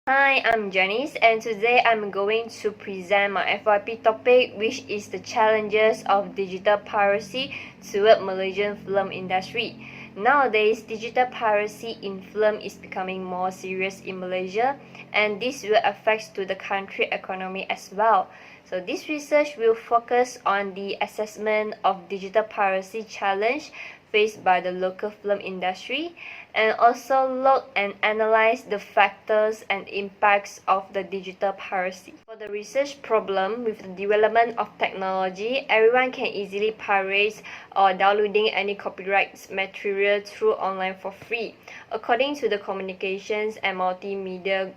Hi, I'm Janice, and today I'm going to present my FYP topic, which is the challenges of digital piracy toward Malaysian film industry. Nowadays, digital piracy in film is becoming more serious in Malaysia, and this will affect to the country economy as well. So this research will focus on the assessment of digital piracy challenge faced by the local film industry, and also look and analyze the factors and impacts of the digital piracy. For the research problem, with the development of technology, everyone can easily pirate or downloading any copyright material through online for free. According to the Communications and Multimedia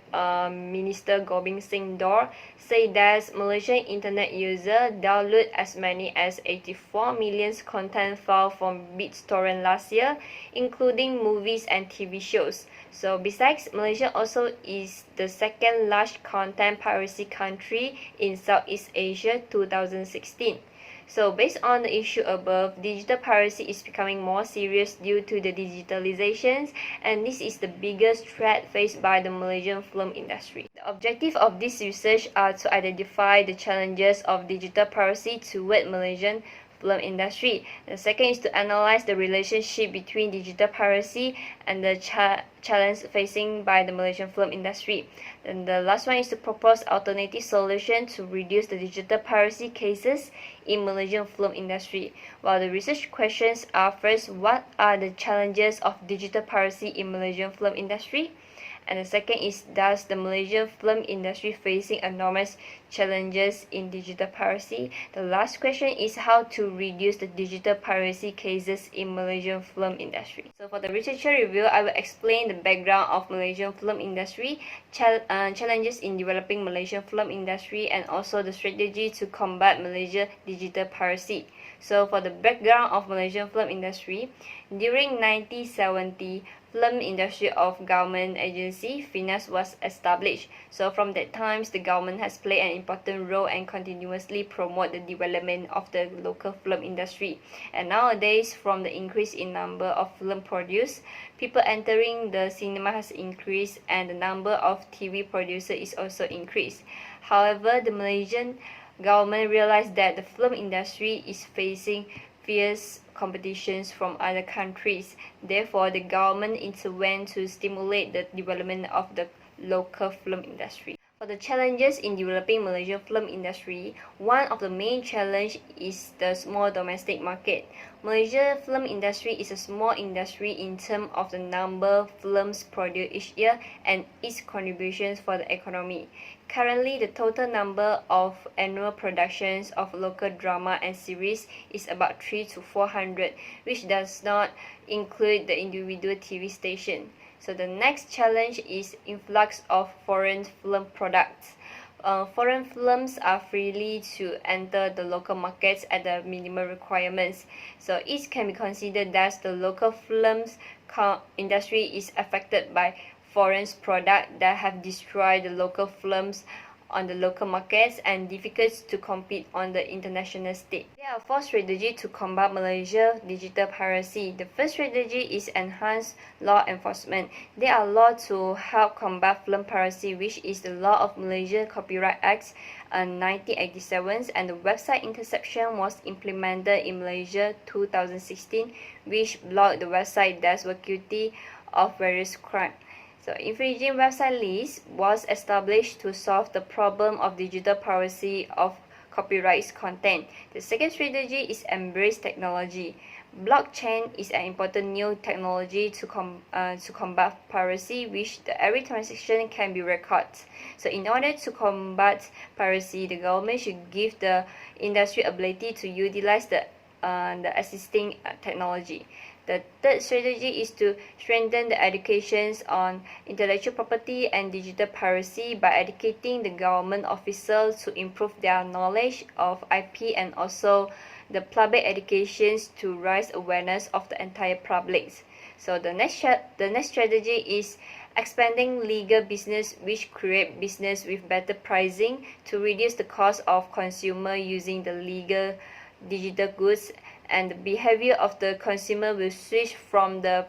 Minister Gobind Singh Dor, say that Malaysian internet users download as many as 84 million content files from BitTorrent last year, including movies and TV shows. So besides, Malaysia also is the second large content piracy country in Southeast Asia 2016. So based on the issue above, digital piracy is becoming more serious due to the digitalizations, and this is the biggest threat faced by the Malaysian film industry. The objective of this research are to identify the challenges of digital piracy toward Malaysian film industry. The second is to analyze the relationship between digital piracy and the challenge facing by the Malaysian film industry. And the last one is to propose alternative solution to reduce the digital piracy cases in Malaysian film industry. While the research questions are, first, what are the challenges of digital piracy in Malaysian film industry? And the second is, does the Malaysian film industry facing enormous challenges in digital piracy? The last question is how to reduce the digital piracy cases in Malaysian film industry. So for the researcher review, I will explain the background of Malaysian film industry, challenges in developing Malaysian film industry, and also the strategy to combat Malaysia digital piracy. So for the background of Malaysian film industry, during 1970, film industry of government agency FINAS was established. So from that time, the government has played an important role and continuously promote the development of the local film industry. And nowadays, from the increase in number of film produced, people entering the cinema has increased, and the number of TV producers is also increased. However, the Malaysian government realized that the film industry is facing fierce competitions from other countries. Therefore, the government intervened to stimulate the development of the local film industry. For the challenges in developing Malaysian film industry, one of the main challenge is the small domestic market. Malaysia film industry is a small industry in terms of the number of films produced each year and its contributions for the economy. Currently, the total number of annual productions of local drama and series is about 300 to 400, which does not include the individual TV station. So the next challenge is influx of foreign film products. Foreign films are freely to enter the local markets at the minimum requirements. So it can be considered that the local films industry is affected by foreign products that have destroyed the local films on the local markets and difficult to compete on the international stage. There are four strategies to combat Malaysia digital piracy. The first strategy is enhanced law enforcement. There are laws to help combat film piracy, which is the Law of Malaysia Copyright Act 1987, and the website interception was implemented in Malaysia 2016, which blocked the website that were guilty of various crimes. So infringing website list was established to solve the problem of digital piracy of copyright content. The second strategy is embrace technology. Blockchain is an important new technology to combat piracy, which every transaction can be recorded. So in order to combat piracy, the government should give the industry ability to utilize the existing technology. The third strategy is to strengthen the educations on intellectual property and digital piracy by educating the government officials to improve their knowledge of IP, and also the public educations to raise awareness of the entire public. So the next strategy is expanding legal business, which create business with better pricing to reduce the cost of consumer using the legal digital goods, and the behavior of the consumer will switch from the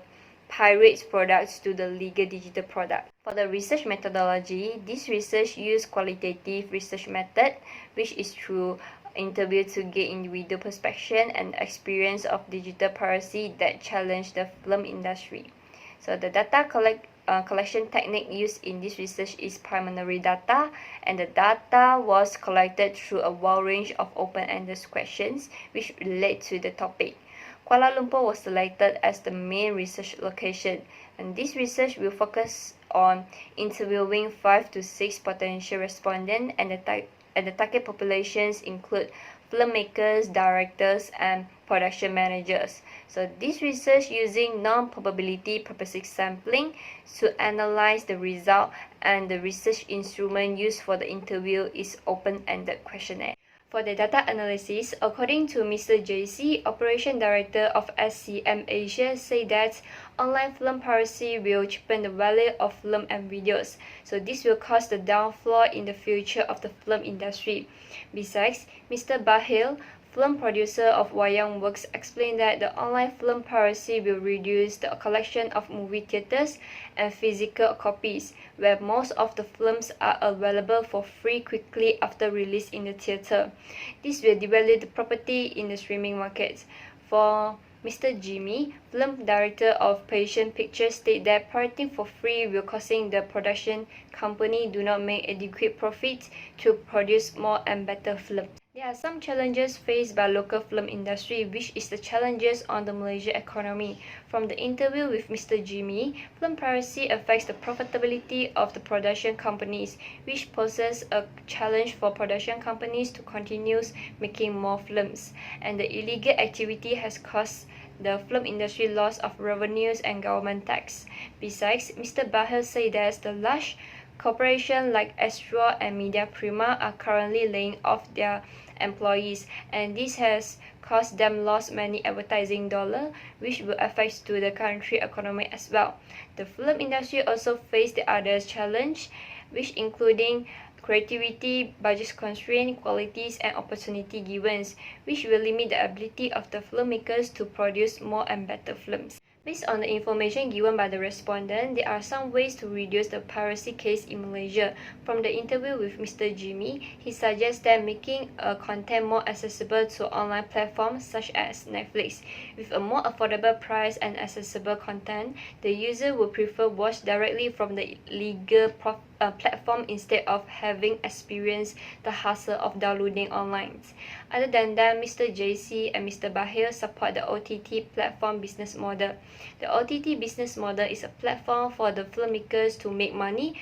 pirate products to the legal digital product. For the research methodology, this research used qualitative research method, which is through interview to get individual perspective and experience of digital piracy that challenge the film industry. So the data collection technique used in this research is preliminary data, and the data was collected through a wide range of open-ended questions which relate to the topic. Kuala Lumpur was selected as the main research location, and this research will focus on interviewing 5 to 6 potential respondents, and the target populations include filmmakers, directors, and production managers. So this research using non-probability purposive sampling to analyze the result, and the research instrument used for the interview is open-ended questionnaire. For the data analysis, according to Mr. JC, Operation Director of SCM Asia, say that online film piracy will cheapen the value of film and videos. So this will cause the downfall in the future of the film industry. Besides, Mr. Bahil, film producer of Wayang Works, explained that the online film piracy will reduce the collection of movie theaters and physical copies, where most of the films are available for free quickly after release in the theater. This will devalue the property in the streaming market. For Mr. Jimmy, film director of Passion Pictures, stated that pirating for free will causing the production company do not make adequate profits to produce more and better films. There are some challenges faced by local film industry, which is the challenges on the Malaysian economy. From the interview with Mr. Jimmy, film piracy affects the profitability of the production companies, which poses a challenge for production companies to continue making more films. And the illegal activity has caused the film industry loss of revenues and government tax. Besides, Mr. Bahel said that the large corporations like Astro and Media Prima are currently laying off their employees, and this has caused them lost many advertising dollars, which will affect to the country economy as well. The film industry also faced the other challenge, which including creativity, budget constraint, qualities, and opportunity givens, which will limit the ability of the filmmakers to produce more and better films. Based on the information given by the respondent, there are some ways to reduce the piracy case in Malaysia. From the interview with Mr. Jimmy, he suggests that making content more accessible to online platforms such as Netflix. With a more affordable price and accessible content, the user will prefer watch directly from the legal platform instead of having experienced the hassle of downloading online. Other than that, Mr. JC and Mr. Bahir support the OTT platform business model. The OTT business model is a platform for the filmmakers to make money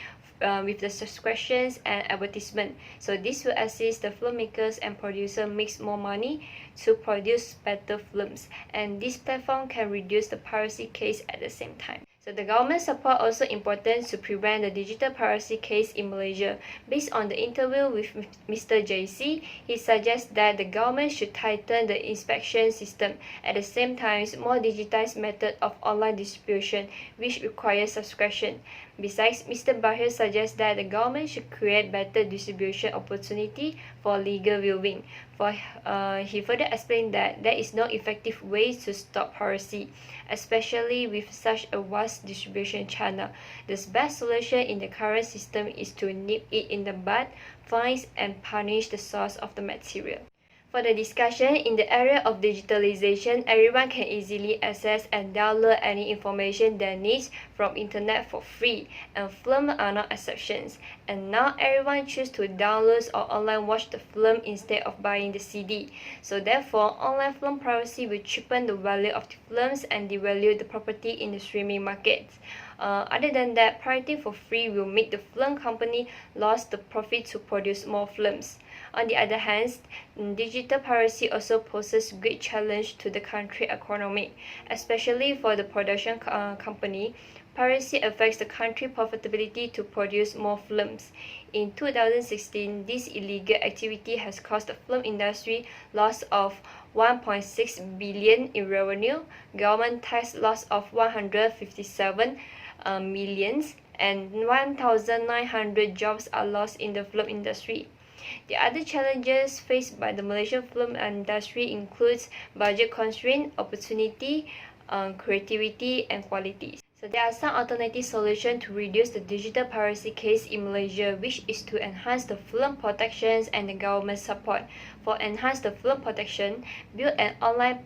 with the subscriptions and advertisement. So this will assist the filmmakers and producers make more money to produce better films, and this platform can reduce the piracy case at the same time. So the government support also important to prevent the digital piracy case in Malaysia. Based on the interview with Mr. JC, he suggests that the government should tighten the inspection system. At the same time, more digitized method of online distribution, which requires subscription. Besides, Mr. Bahir suggests that the government should create better distribution opportunity for legal viewing. He further explained that there is no effective way to stop piracy, especially with such a vast distribution channel. The best solution in the current system is to nip it in the bud, fine and punish the source of the material. For the discussion, in the area of digitalization, everyone can easily access and download any information they need from internet for free, and films are no exceptions. And now everyone chooses to download or online watch the film instead of buying the CD. So therefore, online film piracy will cheapen the value of the films and devalue the property in the streaming market. Other than that, pirating for free will make the film company lose the profit to produce more films. On the other hand, digital piracy also poses great challenge to the country economy, especially for the production company. Piracy affects the country profitability to produce more films. In 2016, this illegal activity has caused the film industry loss of 1.6 billion in revenue, government tax loss of 157 millions, and 1,900 jobs are lost in the film industry. The other challenges faced by the Malaysian film industry includes budget constraint, opportunity creativity and quality. So there are some alternative solutions to reduce the digital piracy case in Malaysia, which is to enhance the film protections and the government support. For enhance the film protection, build an online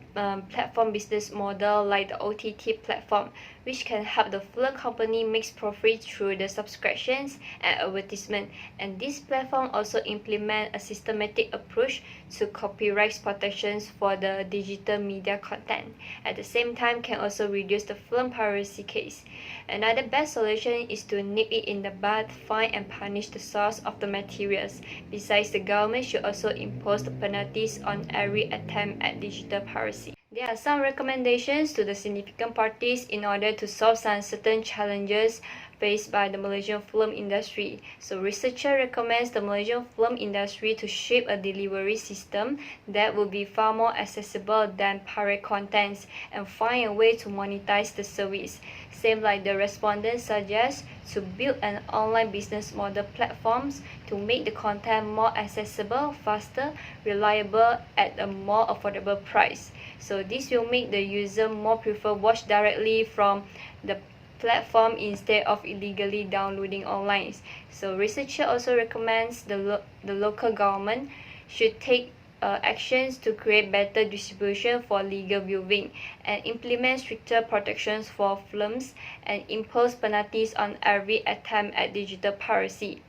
platform business model like the OTT platform, which can help the film company make profit through the subscriptions and advertisement. And this platform also implement a systematic approach to copyright protections for the digital media content. At the same time, can also reduce the film piracy case. Another best solution is to nip it in the bud, fine and punish the source of the materials. Besides, the government should also impose the penalties on every attempt at digital piracy. There are some recommendations to the significant parties in order to solve some certain challenges faced by the Malaysian film industry. So researcher recommends the Malaysian film industry to shape a delivery system that will be far more accessible than pirate contents and find a way to monetize the service. Same like the respondents suggest to build an online business model platforms to make the content more accessible, faster, reliable at a more affordable price. So this will make the user more prefer watch directly from the platform instead of illegally downloading online. So researcher also recommends the local government should take actions to create better distribution for legal viewing and implement stricter protections for films and impose penalties on every attempt at digital piracy.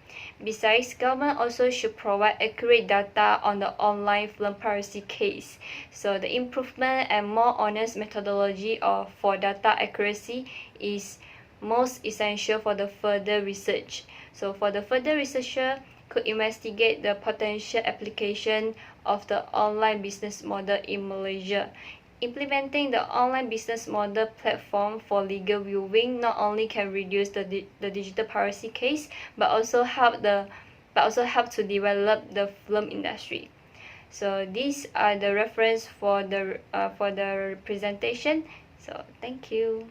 Besides, government also should provide accurate data on the online film piracy case. So the improvement and more honest methodology for data accuracy is most essential for the further research. So for the further researcher could investigate the potential application of the online business model in Malaysia. Implementing the online business model platform for legal viewing not only can reduce the digital piracy case, but also help to develop the film industry. So these are the reference for the presentation. So thank you.